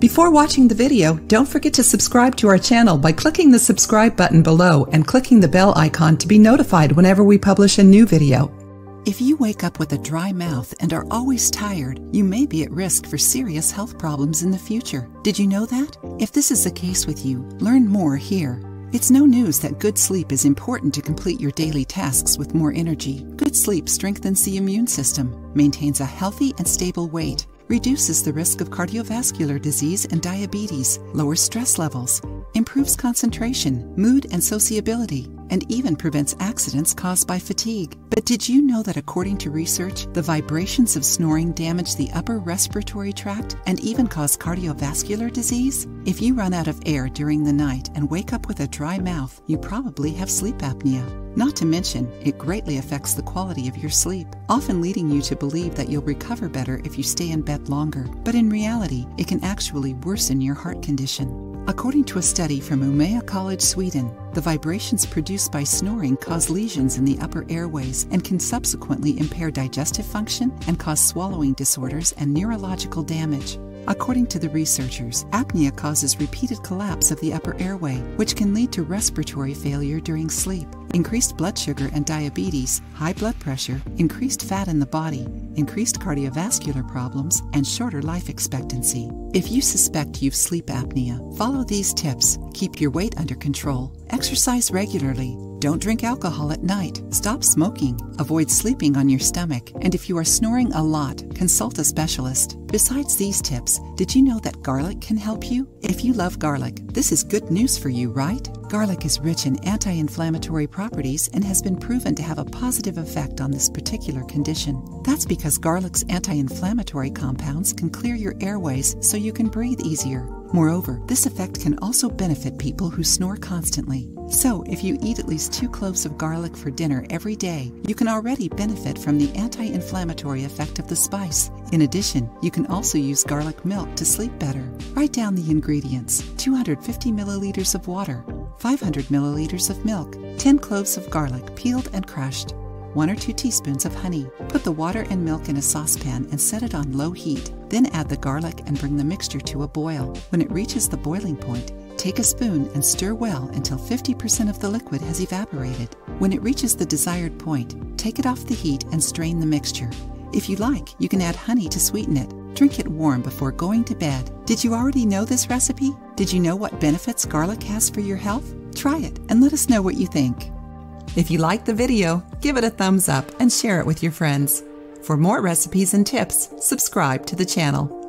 Before watching the video, don't forget to subscribe to our channel by clicking the subscribe button below and clicking the bell icon to be notified whenever we publish a new video. If you wake up with a dry mouth and are always tired, you may be at risk for serious health problems in the future. Did you know that? If this is the case with you, learn more here. It's no news that good sleep is important to complete your daily tasks with more energy. Good sleep strengthens the immune system, maintains a healthy and stable weight, reduces the risk of cardiovascular disease and diabetes, lowers stress levels, improves concentration, mood and sociability, and even prevents accidents caused by fatigue. But did you know that according to research, the vibrations of snoring damage the upper respiratory tract and even cause cardiovascular disease? If you run out of air during the night and wake up with a dry mouth, you probably have sleep apnea. Not to mention, it greatly affects the quality of your sleep, often leading you to believe that you'll recover better if you stay in bed longer. But in reality, it can actually worsen your heart condition. According to a study from Umeå College, Sweden, the vibrations produced by snoring cause lesions in the upper airways and can subsequently impair digestive function and cause swallowing disorders and neurological damage. According to the researchers, apnea causes repeated collapse of the upper airway, which can lead to respiratory failure during sleep, increased blood sugar and diabetes, high blood pressure, increased fat in the body, increased cardiovascular problems, and shorter life expectancy. If you suspect you've sleep apnea, follow these tips. Keep your weight under control. Exercise regularly. Don't drink alcohol at night. Stop smoking. Avoid sleeping on your stomach. And if you are snoring a lot, consult a specialist. Besides these tips, did you know that garlic can help you? If you love garlic, this is good news for you, right? Garlic is rich in anti-inflammatory properties and has been proven to have a positive effect on this particular condition. That's because garlic's anti-inflammatory compounds can clear your airways so you can breathe easier. Moreover, this effect can also benefit people who snore constantly. So, if you eat at least 2 cloves of garlic for dinner every day, you can already benefit from the anti-inflammatory effect of the spice. In addition, you can also use garlic milk to sleep better. Write down the ingredients: 250 milliliters of water, 500 milliliters of milk, 10 cloves of garlic peeled and crushed, 1 or 2 teaspoons of honey. Put the water and milk in a saucepan and set it on low heat. Then add the garlic and bring the mixture to a boil. When it reaches the boiling point, take a spoon and stir well until 50% of the liquid has evaporated. When it reaches the desired point, take it off the heat and strain the mixture. If you like, you can add honey to sweeten it. Drink it warm before going to bed. Did you already know this recipe? Did you know what benefits garlic has for your health? Try it and let us know what you think. If you liked the video, give it a thumbs up and share it with your friends. For more recipes and tips, subscribe to the channel.